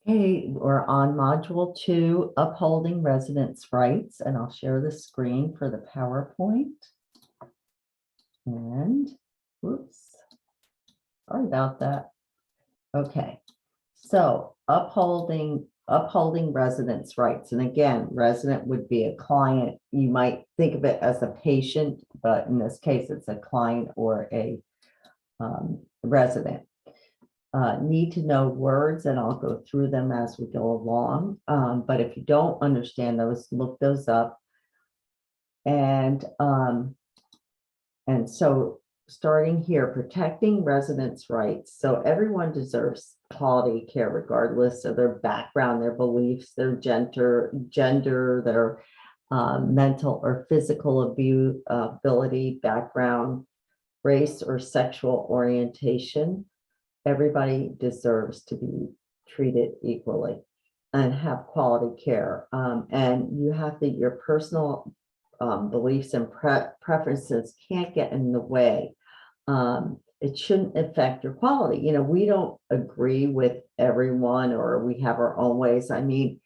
Okay, we're on module 2, upholding residents' rights, and I'll share the screen for the PowerPoint. And, whoops, sorry about that. Okay, so upholding residents' rights. And again, resident would be a client. You might think of it as a patient, but in this case, it's a client or a resident. Need to know words, and I'll go through them as we go along. But if you don't understand those, look those up. And so starting here, protecting residents' rights. So everyone deserves quality care regardless of their background, their beliefs, their gender, their mental or physical ability, background, race, or sexual orientation. Everybody deserves to be treated equally and have quality care. And you have to, your personal beliefs and preferences can't get in the way. It shouldn't affect your quality. You know, we don't agree with everyone, or we have our own ways. I mean,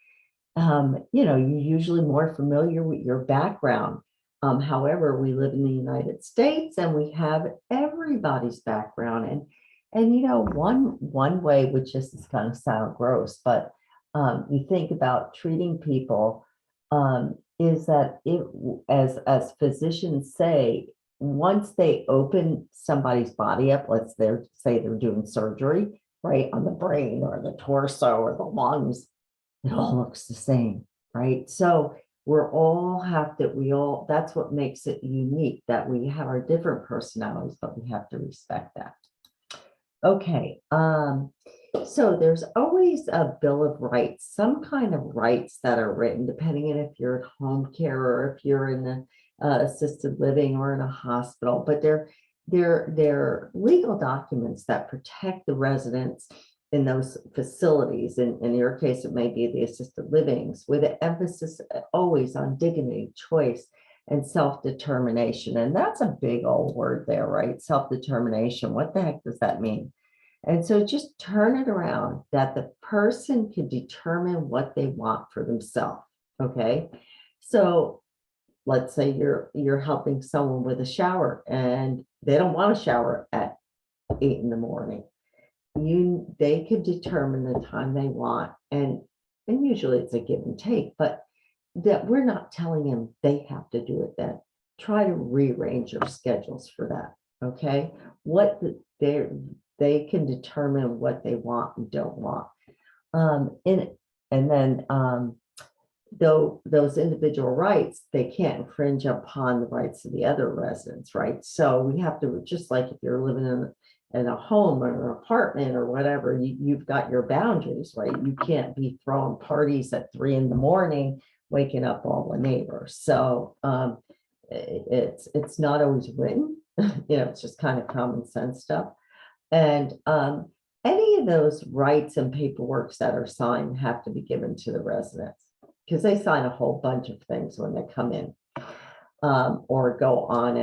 you know, you're usually more familiar with your background. However, we live in the United States and we have everybody's background. And you know, one way, which just is kind of sound gross, but you think about treating people, is that as physicians say, once they open somebody's body up, say they're doing surgery, right, on the brain or the torso or the lungs, it all looks the same, right? So that's what makes it unique, that we have our different personalities, but we have to respect that. Okay, so there's always a Bill of Rights, some kind of rights that are written, depending on if you're at home care or if you're in the assisted living or in a hospital, but they're legal documents that protect the residents in those facilities. In your case, it may be the assisted livings, with an emphasis always on dignity, choice, and self-determination. And that's a big old word there, right? Self-determination. What the heck does that mean? And so just turn it around, that the person can determine what they want for themselves. Okay. So let's say you're helping someone with a shower and they don't want to shower at 8 in the morning. They could determine the time they want, and usually it's a give and take, but that we're not telling them they have to do it then. Try to rearrange your schedules for that. Okay, they can determine what they want and don't want. And then though those individual rights, they can't infringe upon the rights of the other residents, right? So we have to, just like if you're living in a home or an apartment or whatever, you've got your boundaries, right? You can't be throwing parties at 3 in the morning, waking up all the neighbors. So it's not always written, you know, it's just kind of common sense stuff. And any of those rights and paperwork that are signed have to be given to the residents, because they sign a whole bunch of things when they come in or go on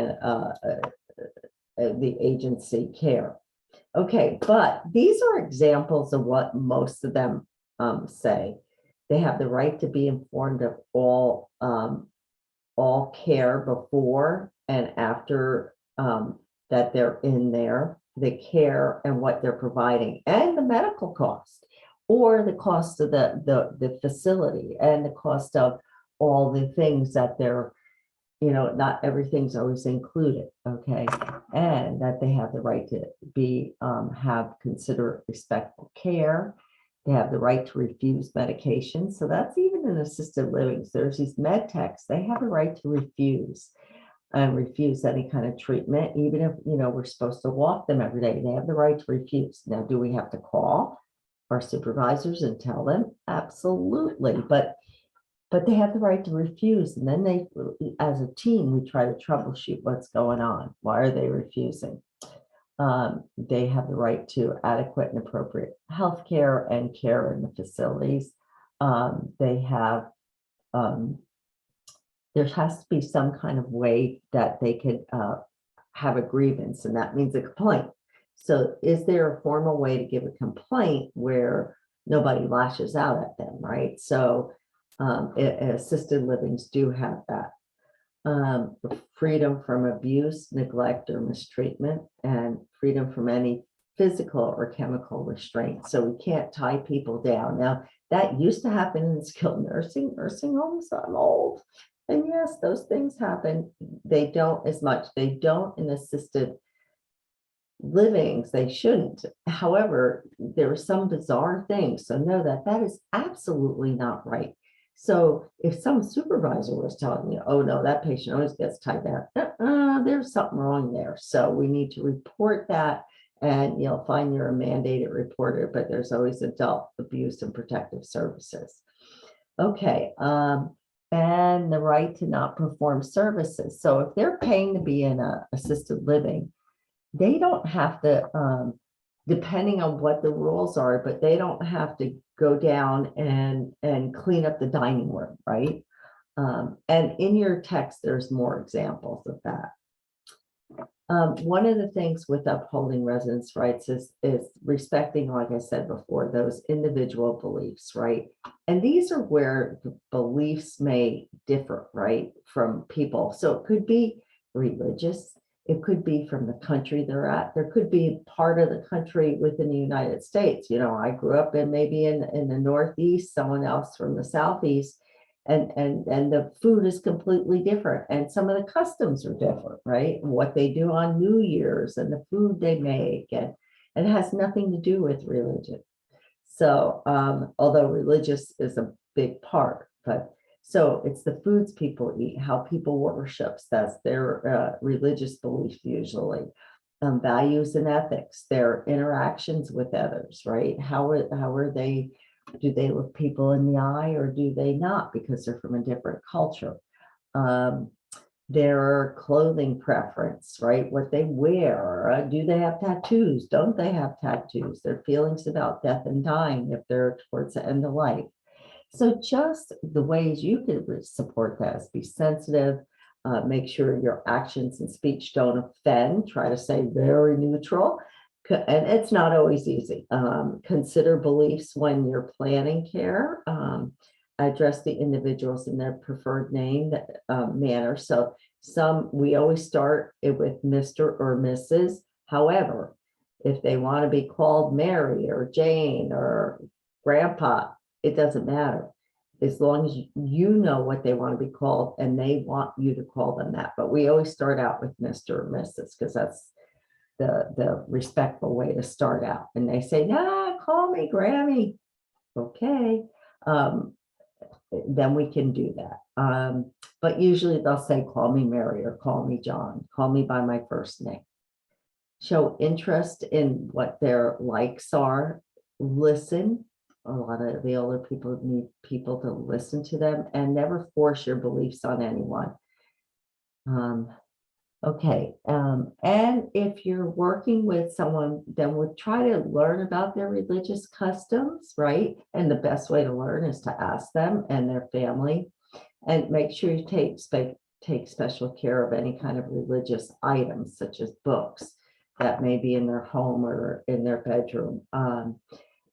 the agency care. Okay, but these are examples of what most of them say. They have the right to be informed of all care before and after that they're in there, the care and what they're providing, and the medical cost, or the cost of the facility, and the cost of all the things that they're, you know, not everything's always included. Okay, and that they have the right to be have considerate, respectful care. They have the right to refuse medication. So that's even in assisted living. There's these med techs, they have a right to refuse any kind of treatment, even if, you know, we're supposed to walk them every day. They have the right to refuse. Now, do we have to call our supervisors and tell them? Absolutely. But they have the right to refuse. And then they, as a team, we try to troubleshoot what's going on. Why are they refusing? They have the right to adequate and appropriate health care and care in the facilities. They have, there has to be some kind of way that they could have a grievance, and that means a complaint. So is there a formal way to give a complaint where nobody lashes out at them, right? So assisted livings do have that. Freedom from abuse, neglect, or mistreatment, and freedom from any physical or chemical restraint. So we can't tie people down. Now, that used to happen in skilled nursing homes. I'm old. And yes, those things happen. They don't as much. They don't in assisted livings. They shouldn't. However, there are some bizarre things. So know that that is absolutely not right. So if some supervisor was telling you, oh no, that patient always gets tied down, there's something wrong there. So we need to report that, and you'll find you're a mandated reporter, but there's always adult abuse and protective services. Okay, and the right to not perform services. So if they're paying to be in a assisted living, they don't have to, depending on what the rules are, but they don't have to go down and clean up the dining room, right? And in your text, there's more examples of that. One of the things with upholding residents' rights is respecting, like I said before, those individual beliefs, right? And these are where the beliefs may differ, right, from people. So it could be religious, it could be from the country they're at, there could be part of the country within the United States. You know, I grew up in maybe in the Northeast, someone else from the Southeast, and the food is completely different, and some of the customs are different, right? What they do on New Year's and the food they make, and it has nothing to do with religion. So although religious is a big part, but so it's the foods people eat, how people worship, that's their religious belief usually. Values and ethics, their interactions with others, right? How are they, do they look people in the eye or do they not, because they're from a different culture? Their clothing preference, right? What they wear, do they have tattoos? Don't they have tattoos? Their feelings about death and dying if they're towards the end of life. So just the ways you could support that is be sensitive, make sure your actions and speech don't offend, try to stay very neutral. And it's not always easy. Consider beliefs when you're planning care. Address the individuals in their preferred name manner. So we always start it with Mr. or Mrs. However, if they want to be called Mary or Jane or Grandpa, it doesn't matter, as long as you know what they want to be called and they want you to call them that. But we always start out with Mr. or Mrs. because that's the respectful way to start out. And they say, nah, call me Grammy. Okay. Then we can do that. But usually they'll say, call me Mary or call me John, call me by my first name. Show interest in what their likes are. Listen. A lot of the older people need people to listen to them, and never force your beliefs on anyone. Okay, and if you're working with someone, then we'll try to learn about their religious customs, right? And the best way to learn is to ask them and their family, and make sure you take special care of any kind of religious items, such as books that may be in their home or in their bedroom.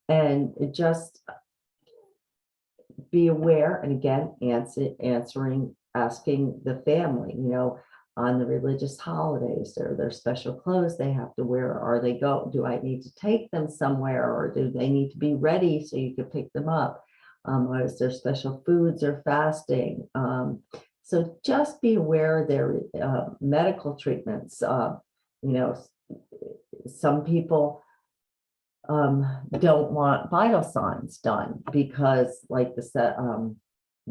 And just be aware, and again, asking the family, you know, on the religious holidays, or their special clothes they have to wear, do I need to take them somewhere, or do they need to be ready so you can pick them up? Or is there special foods or fasting? So just be aware of their medical treatments. You know, some people don't want vital signs done because, like the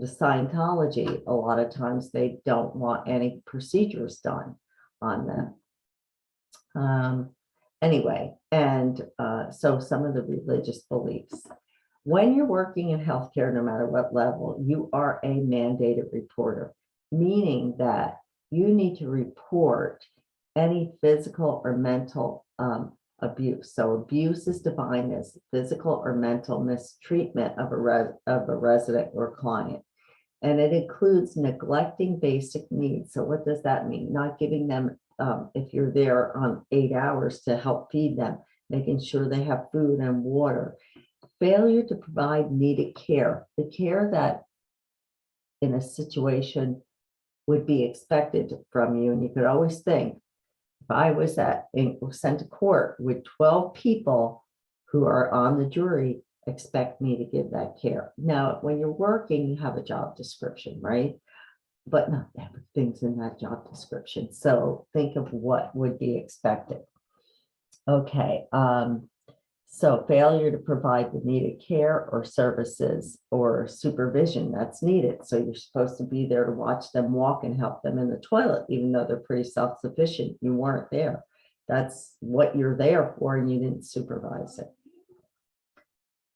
Scientology, a lot of times they don't want any procedures done on them. Anyway, and so some of the religious beliefs. When you're working in healthcare, no matter what level, you are a mandated reporter, meaning that you need to report any physical or mental abuse. So abuse is defined as physical or mental mistreatment of a resident or client. And it includes neglecting basic needs. So what does that mean? Not giving them, if you're there on 8 hours, to help feed them, making sure they have food and water. failure to provide needed care, the care that in a situation would be expected from you. And you could always think, if I was sent to court with 12 people who are on the jury, expect me to give that care. Now, when you're working, you have a job description, right? But not everything's in that job description. So think of what would be expected. Okay, so failure to provide the needed care or services or supervision that's needed. So you're supposed to be there to watch them walk and help them in the toilet, even though they're pretty self-sufficient. You weren't there. That's what you're there for, and you didn't supervise it.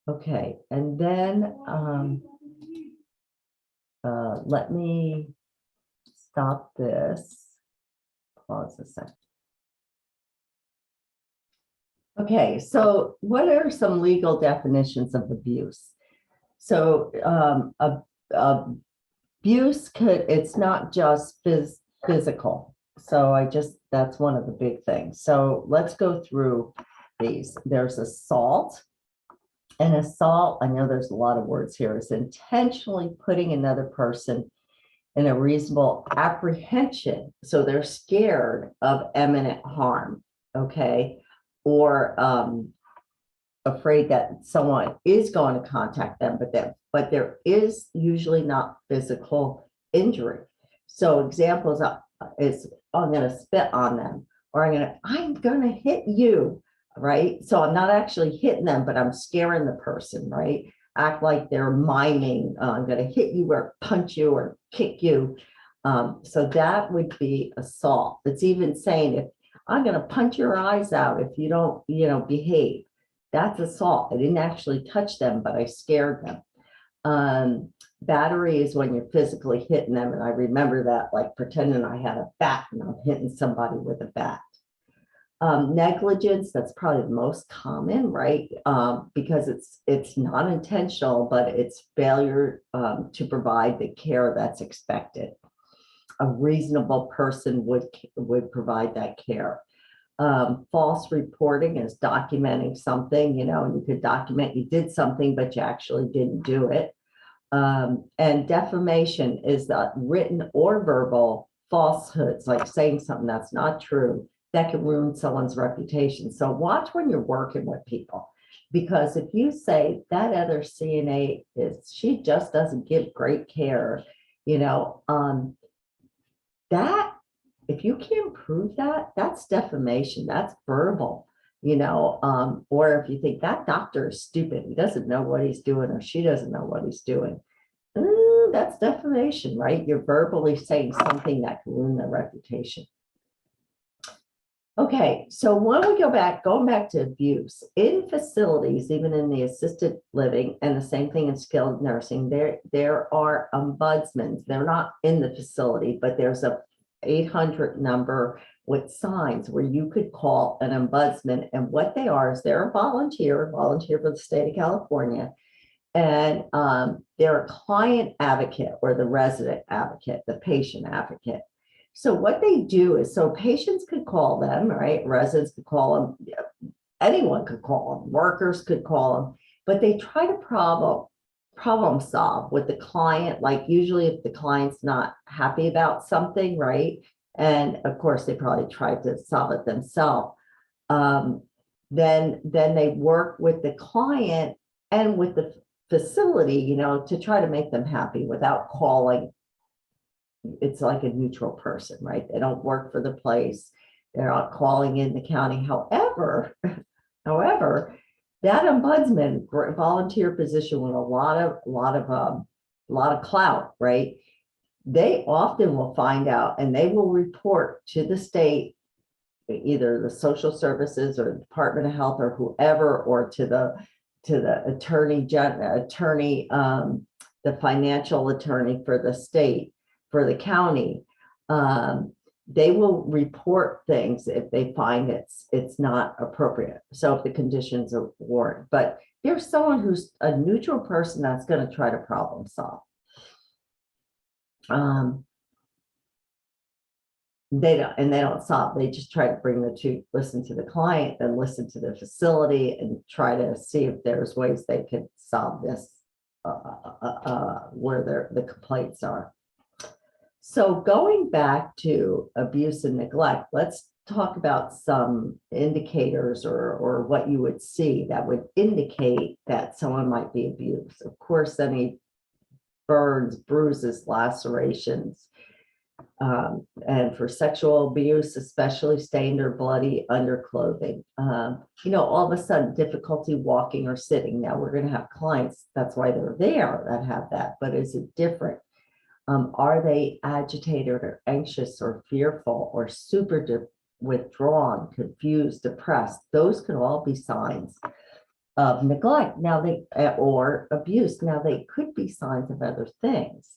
Okay, and then let me stop this. Pause a second. Okay, so what are some legal definitions of abuse? So abuse it's not just physical. So that's one of the big things. So let's go through these. There's assault. And assault, I know there's a lot of words here, is intentionally putting another person in a reasonable apprehension. So they're scared of imminent harm, okay? Or afraid that someone is going to contact them, but there is usually not physical injury. So examples is I'm going to spit on them, or I'm going to hit you, right? So I'm not actually hitting them, but I'm scaring the person, right? Act like they're miming, I'm going to hit you or punch you or kick you. So that would be assault. It's even saying, if I'm going to punch your eyes out if you don't, behave. That's assault. I didn't actually touch them, but I scared them. Battery is when you're physically hitting them. And I remember that, like pretending I had a bat and I'm hitting somebody with a bat. Negligence, that's probably the most common, right? Because it's not intentional, but it's failure to provide the care that's expected. A reasonable person would provide that care. False reporting is documenting something, and you could document you did something, but you actually didn't do it. And defamation is the written or verbal falsehoods, like saying something that's not true, that can ruin someone's reputation. So watch when you're working with people, because if you say that other CNA she just doesn't give great care, that if you can't prove that, that's defamation, that's verbal, or if you think that doctor is stupid, he doesn't know what he's doing, or she doesn't know what he's doing, that's defamation, right? You're verbally saying something that can ruin their reputation. Okay, so when we going back to abuse in facilities, even in the assisted living, and the same thing in skilled nursing, there are ombudsmen. They're not in the facility, but there's a 800 number with signs where you could call an ombudsman. And what they are is they're a volunteer for the state of California. And they're a client advocate or the resident advocate, the patient advocate. So what they do is, so patients could call them, right? Residents could call them, anyone could call them, workers could call them, but they try to problem solve with the client. Like usually if the client's not happy about something, right? And of course they probably tried to solve it themselves. Then they work with the client and with the facility, to try to make them happy without calling. It's like a neutral person, right? They don't work for the place. They're not calling in the county. However, that ombudsman, volunteer position with a lot of clout, right? They often will find out and they will report to the state, either the social services or the Department of Health or whoever, or to the attorney, the financial attorney for the state, for the county. They will report things if they find it's not appropriate. So if the conditions are warranted, but there's someone who's a neutral person that's going to try to problem solve. they don't solve. They just try to bring the two, listen to the client, then listen to the facility, and try to see if there's ways they could solve this where the complaints are. So going back to abuse and neglect, let's talk about some indicators or what you would see that would indicate that someone might be abused. Of course, any burns, bruises, lacerations, and for sexual abuse, especially stained or bloody underclothing. All of a sudden difficulty walking or sitting. Now we're going to have clients, that's why they're there, that have that, but is it different? Are they agitated or anxious or fearful or super withdrawn, confused, depressed? Those could all be signs of neglect or abuse. Now they could be signs of other things.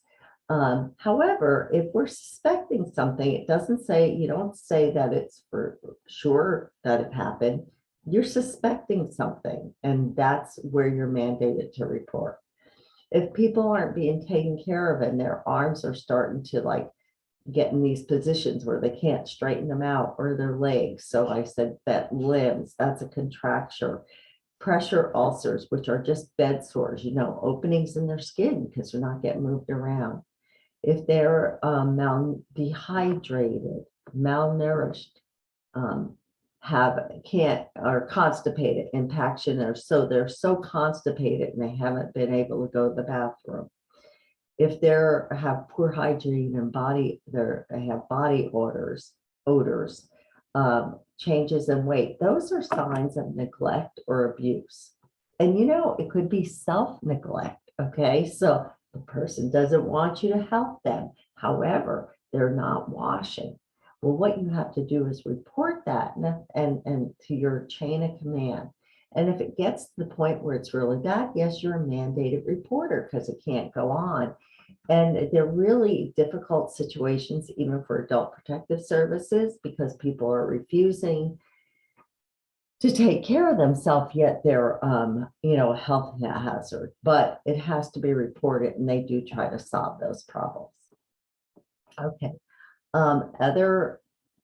However, if we're suspecting something, you don't say that it's for sure that it happened. You're suspecting something, and that's where you're mandated to report. If people aren't being taken care of and their arms are starting to get in these positions where they can't straighten them out, or their legs. So I said that limbs, that's a contracture. Pressure ulcers, which are just bed sores, openings in their skin because they're not getting moved around. If they're dehydrated, malnourished, are constipated, impaction, or so they're so constipated and they haven't been able to go to the bathroom. If they have poor hygiene and they have body odors, changes in weight, those are signs of neglect or abuse. And it could be self-neglect. Okay, so the person doesn't want you to help them. However, they're not washing. Well, what you have to do is report that and to your chain of command. And if it gets to the point where it's really bad, yes, you're a mandated reporter because it can't go on. And they're really difficult situations, even for adult protective services, because people are refusing to take care of themselves, yet they're, a health hazard. But it has to be reported, and they do try to solve those problems. Okay. Other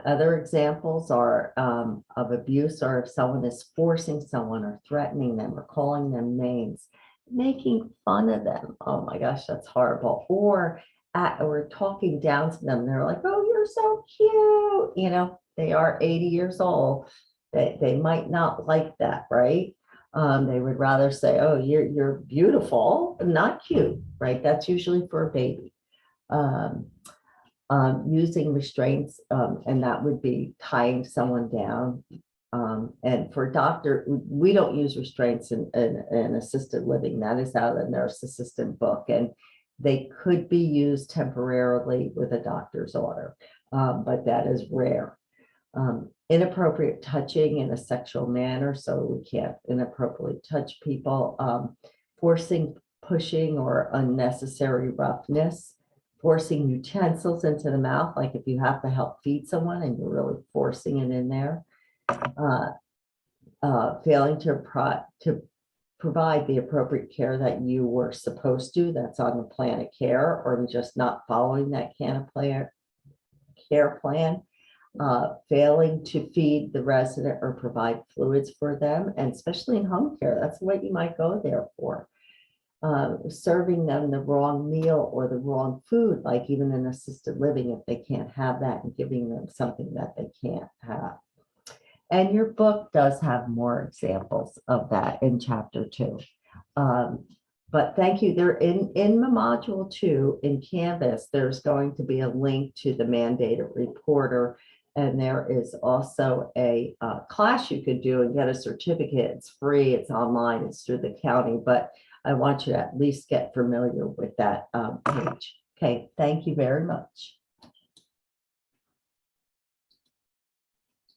examples are of abuse are if someone is forcing someone or threatening them or calling them names, making fun of them. Oh my gosh, that's horrible. Or talking down to them. They're like, oh, you're so cute. They are 80 years old. They might not like that, right? They would rather say, oh, you're beautiful, not cute, right? That's usually for a baby. Using restraints, and that would be tying someone down. And for a doctor, we don't use restraints in assisted living. That is out of the nurse assistant book, and they could be used temporarily with a doctor's order, but that is rare. Inappropriate touching in a sexual manner, so we can't inappropriately touch people. Forcing, pushing, or unnecessary roughness. Forcing utensils into the mouth, like if you have to help feed someone and you're really forcing it in there. Failing to provide the appropriate care that you were supposed to, that's on the plan of care, or just not following that care plan. Failing to feed the resident or provide fluids for them, and especially in home care, that's what you might go there for. Serving them the wrong meal or the wrong food, like even in assisted living, if they can't have that, and giving them something that they can't have. And your book does have more examples of that in chapter 2. But thank you. They're in the module 2 in Canvas. There's going to be a link to the mandated reporter, and there is also a class you could do and get a certificate. It's free. It's online. It's through the county, but I want you to at least get familiar with that page. Okay, thank you very much.